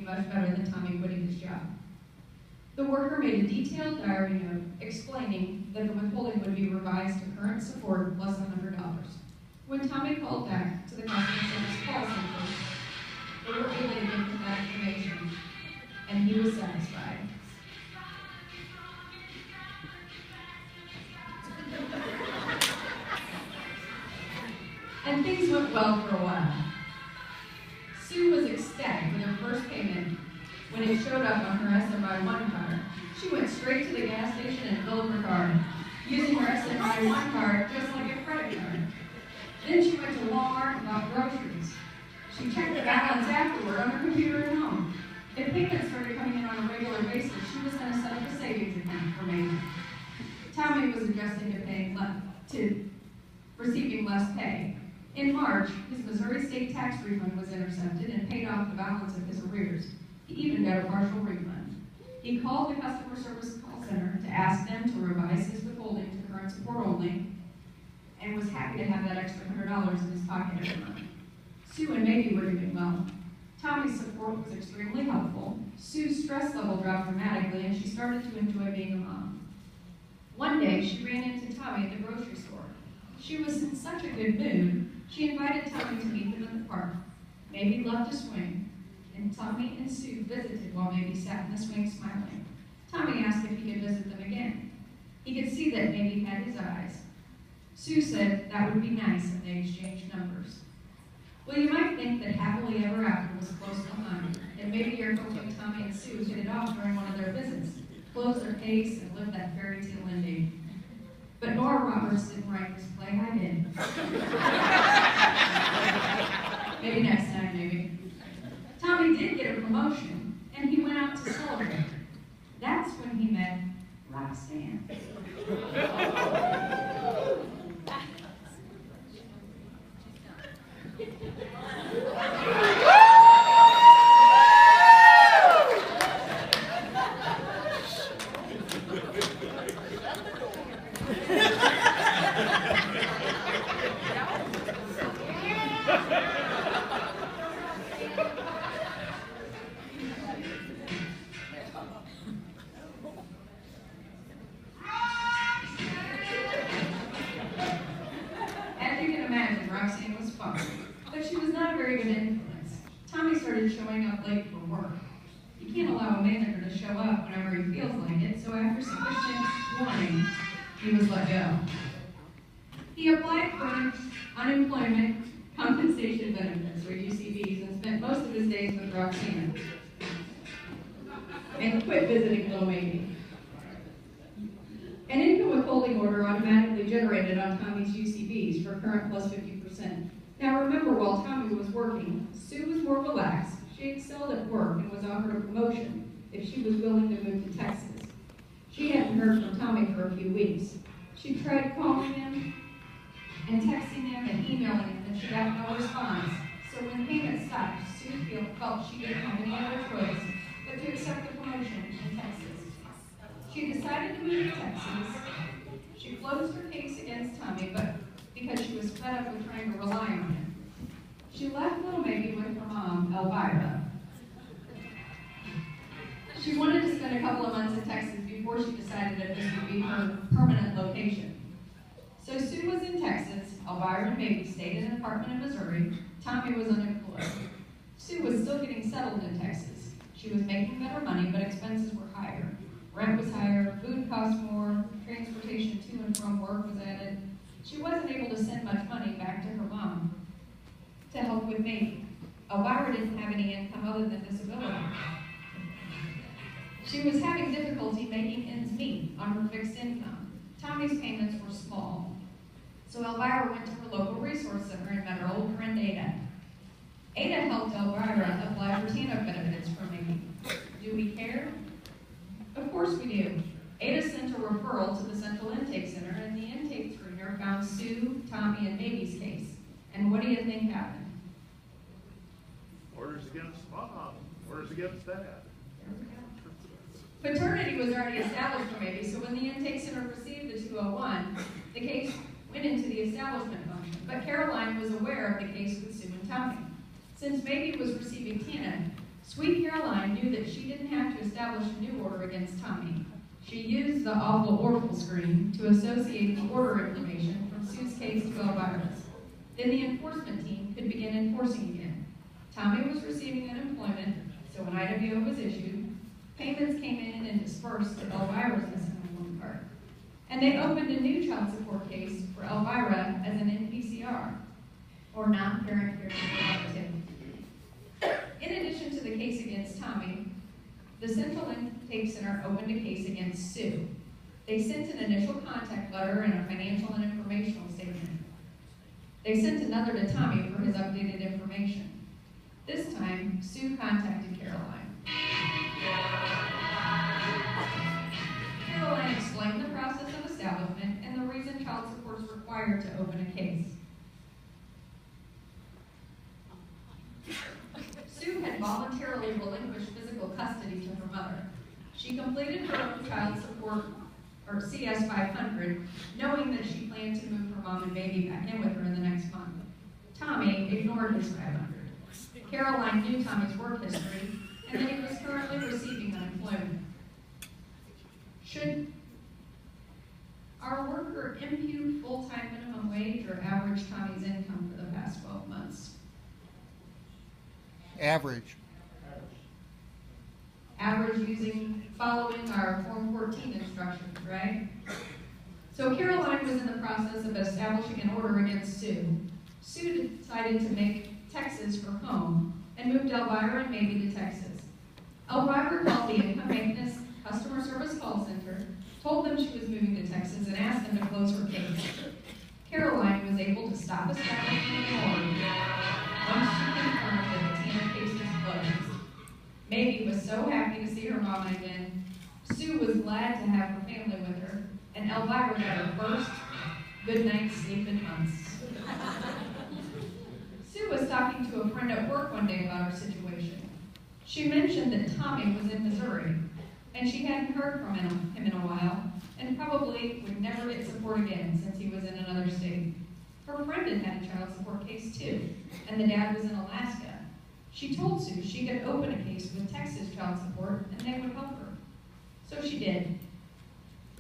be much better than Tommy quitting his job. The worker made a detailed diary note explaining that the withholding would be revised to current support plus $100. When Tommy called back to the customer service call center, they were able to give him that information, and he was satisfied. And things went well for a while. Sue was ecstatic with her first payment when it showed up on her SMI1 card. She went straight to the gas station and filled her card, using her SMI1 card just like a credit card. Then she went to Walmart and bought groceries. She checked the balance afterward on her computer at home. If payments started coming in on a regular basis, she was going to set up a savings account for May. Tommy was adjusting to receiving less pay. In March, his Missouri state tax refund was intercepted and paid off the balance of his arrears. He even got a partial refund. He called the customer service call center to ask them to revise his withholding to current support only, and was happy to have that extra $100 in his pocket every month. Sue and Maybe were doing well. Tommy's support was extremely helpful. Sue's stress level dropped dramatically, and she started to enjoy being a mom. One day, she ran into Tommy at the grocery store. She was in such a good mood, she invited Tommy to meet them in the park. Maybe loved to swing, and Tommy and Sue visited while Maybe sat in the swing smiling. Tommy asked if he could visit them again. He could see that Maybe had his eyes. Sue said that would be nice, and they exchanged numbers. Well, you might think that happily ever after was close behind, and maybe you're hoping Tommy and Sue hit it off during one of their visits, close their case, and live that fairy tale ending. But Nora Roberts didn't write this play, I did. Maybe next time, maybe. Tommy did get a promotion, and he went out to celebrate. That's when he met Roxanne. Roxanne was fun, but she was not a very good influence. Tommy started showing up late for work. You can't allow a manager to show up whenever he feels like it, so after sufficient warning, he was let go. He applied for unemployment compensation benefits, or UCBs, and spent most of his days with Roxanne, and quit visiting little Maybe. An income withholding order automatically generated on Tommy's UCBs for current plus 50%. Now remember, while Tommy was working, Sue was more relaxed. She excelled at work and was offered a promotion if she was willing to move to Texas. She hadn't heard from Tommy for a few weeks. She tried calling him and texting him and emailing him, and she got no response. So when payment stopped, Sue felt she didn't have any other choice but to accept the promotion in Texas. She decided to move to Texas. She closed her case against Tommy, but because she was fed up with trying to rely on him. She left little Maybe with her mom, Elvira. She wanted to spend a couple of months in Texas before she decided if this would be her permanent location. So Sue was in Texas, Elvira and Maybe stayed in an apartment in Missouri, Tommy was unemployed. Sue was still getting settled in Texas. She was making better money, but expenses were higher. Rent was higher, food cost more, transportation to and from work was added. She wasn't able to send much money back to her mom to help with Maybe. Elvira didn't have any income other than disability. She was having difficulty making ends meet on her fixed income. Tommy's payments were small. So Elvira went to her local resource center and met her old friend Ada. Ada helped Elvira apply for TANF benefits for Maybe. Do we care? Of course we do. Ada sent a referral to the Central Intake Center, and the intake screener found Sue, Tommy, and Maybe's case. And what do you think happened? Orders against mom. Orders against dad. Paternity was already established for Maybe, so when the intake center received the 201, the case went into the establishment function. But Caroline was aware of the case with Sue and Tommy. Since Maybe was receiving TANF, Sweet Caroline knew that she didn't have to establish a new order against Tommy. She used the awful Oracle screen to associate the order information from Sue's case to Elvira's. Then the enforcement team could begin enforcing again. Tommy was receiving unemployment, so an IWO was issued. Payments came in and dispersed to Elvira's missing home card. And they opened a new child support case for Elvira as an NPCR, or non-parent caregiver relative. In addition to the case against Tommy, the Central Intake Center opened a case against Sue. They sent an initial contact letter and a financial and informational statement. They sent another to Tommy for his updated information. This time, Sue contacted Caroline. Caroline explained the process of establishment and the reason child support is required to open a case. Sue had voluntarily relinquished physical custody to her mother. She completed her own child support, or CS 500, knowing that she planned to move her mom and baby back in with her in the next month. Tommy ignored his 500. Caroline knew Tommy's work history and that he was currently receiving unemployment. Should our worker impute full-time minimum wage or average Tommy's income for the past 12 months? Average. Average following our Form 14 instructions, right? So Caroline was in the process of establishing an order against Sue. Sue decided to make Texas her home and moved Elvira and Maybe to Texas. Elvira called the income maintenance customer service call center, told them she was moving to Texas, and asked them to close her case. Caroline was able to stop establishing an order once she confirmed that the Tanner case was closed. Maybe was so happy to see her mom again. Sue was glad to have her family with her, and Elvira got her first good night's sleep in months. Sue was talking to a friend at work one day about her situation. She mentioned that Tommy was in Missouri, and she hadn't heard from him in a while, and probably would never get support again since he was in another state. Her friend had had a child support case too, and the dad was in Alaska. She told Sue she could open a case with Texas child support and they would help her. So she did.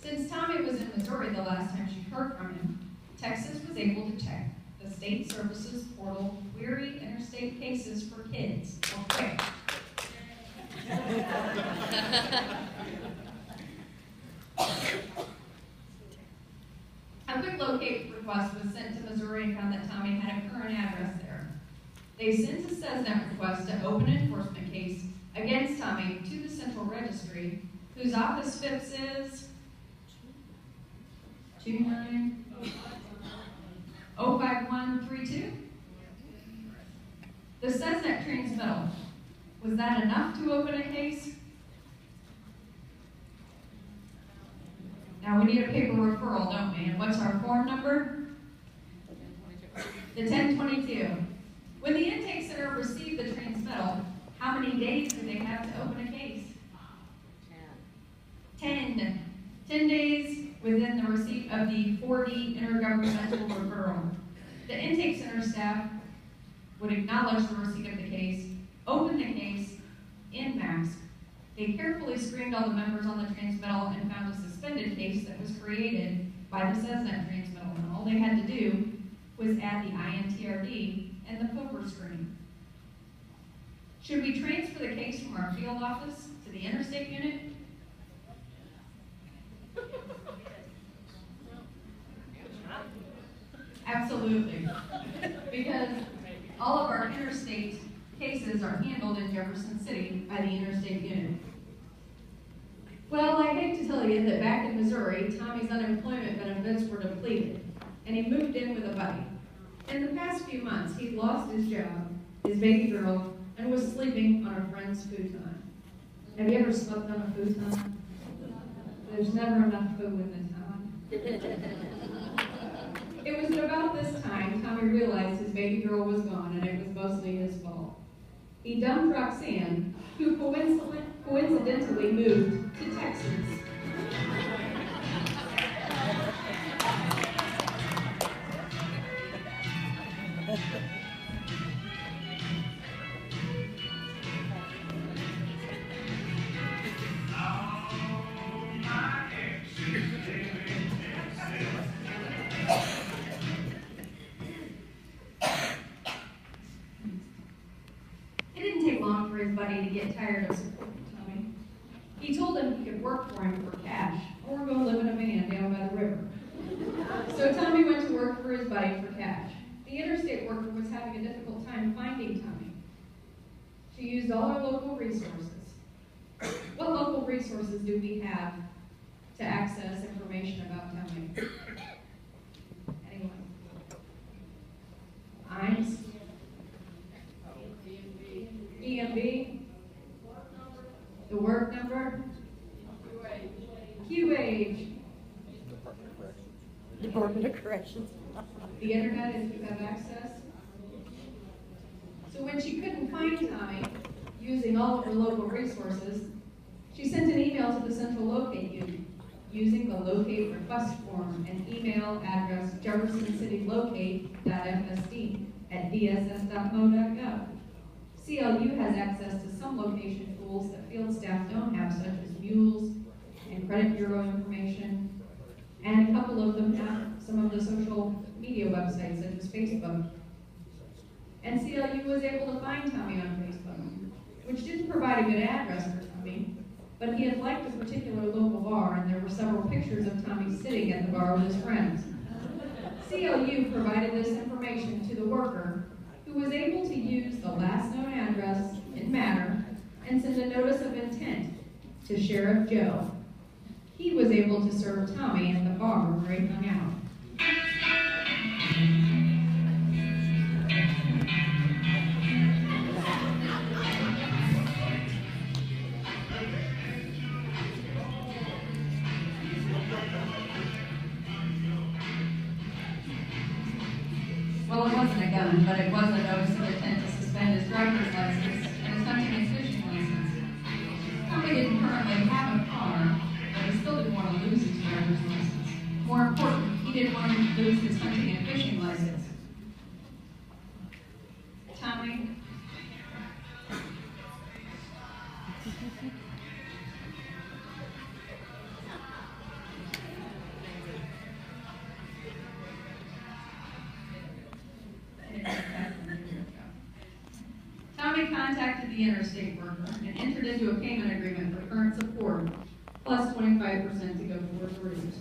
Since Tommy was in Missouri the last time she heard from him, Texas was able to check the state services portal query interstate cases for kids, or QUIC. A quick locate request was sent to Missouri and found that Tommy had a current address there. They sent a SESNET request to open an enforcement case against Tommy to the Central Registry, whose office FIPS is 29-05132. The SESNET transmittal, was that enough to open a case? Now we need a paper referral, don't we? And what's our form number? The 1022. When the intake center received the transmittal, how many days did they have to open a case? 10. 10 days within the receipt of the 4D intergovernmental referral. The intake center staff would acknowledge the receipt of the case, open the case in max. They carefully screened all the members on the transmittal and found a suspended case that was created by the SESNET transmittal. And all they had to do was add the INTRD and the poker screen. Should we transfer the case from our field office to the interstate unit? Absolutely. Because all of our interstate cases are handled in Jefferson City by the interstate unit. Well, I hate to tell you that back in Missouri, Tommy's unemployment benefits were depleted, and he moved in with a buddy. In the past few months, he'd lost his job, his baby girl, and was sleeping on a friend's futon. Have you ever slept on a futon? There's never enough food in the town. It was at about this time Tommy realized his baby girl was gone, and it was mostly his fault. He dumped Roxanne, who coincidentally moved to Texas. buddy to get tired of supporting Tommy. He told him he could work for him for cash or go live in a van down by the river. So Tommy went to work for his buddy for cash. The interstate worker was having a difficult time finding Tommy. She used all our local resources. What local resources do we have to access information about Tommy? Anyone? IMS? EMB? The work number? QH? Department of Corrections. The internet, if you have access. So when she couldn't find Tommy, using all of her local resources, she sent an email to the central locate unit using the locate request form and email address jeffersoncitylocate.fsd@dss.mo.gov. CLU has access to some location tools that field staff don't have, such as mules and credit bureau information, and a couple of them have some of the social media websites, such as Facebook. And CLU was able to find Tommy on Facebook, which didn't provide a good address for Tommy, but he had liked a particular local bar, and there were several pictures of Tommy sitting at the bar with his friends. CLU provided this information to the worker, who was able to use the last known address in Matter and send a notice of intent to Sheriff Joe. He was able to serve Tommy at the bar where he hung out. Well, it wasn't a gun, but it was a notice of intent to suspend his driver's license and his hunting and fishing license. Tommy didn't currently have a car, but he still didn't want to lose his driver's license. More important, he didn't want to lose his hunting and fishing license. Tommy? Tommy contacted the interstate worker and entered into a payment agreement for current support, plus 25% to go towards roofs.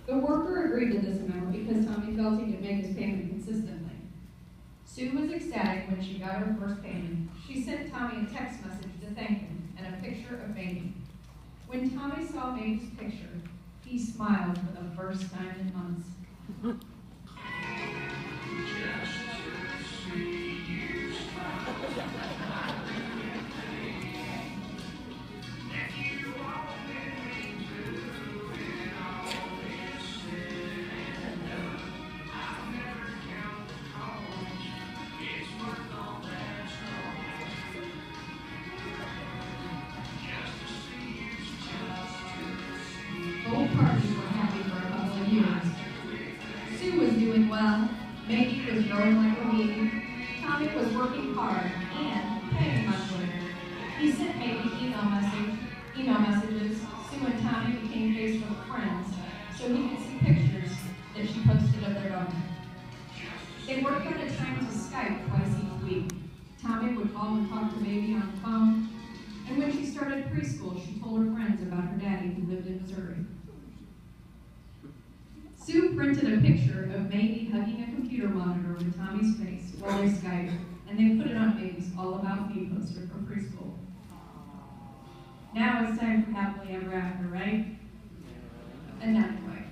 The worker agreed to this amount because Tommy felt he could make his payment consistently. Sue was ecstatic when she got her first payment. She sent Tommy a text message to thank him and a picture of Baby. When Tommy saw Baby's picture, he smiled for the first time in months. Both parties were happy for a couple of years. Sue was doing well, Maggie was growing like a weed, Tommy was working hard and paying monthly. He sent Maggie email messages. Sue and Tommy became Facebook friends, so he could see pictures that she posted of their own. They worked out a time to Skype twice each week. Tommy would call and talk to Baby on the phone, and when she started preschool, she told her friends about her daddy who lived in Missouri. Sue printed a picture of Baby hugging a computer monitor with Tommy's face while they Skyped, and they put it on Baby's All About Me poster for preschool. Now it's time for happily ever after, right? And not quite.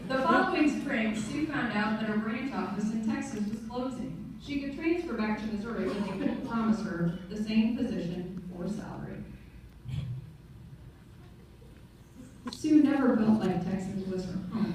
The following spring, Sue found out that her branch office in Texas was closing. She could transfer back to Missouri, but they couldn't promise her the same position or salary. Sue never felt like Texas was her home.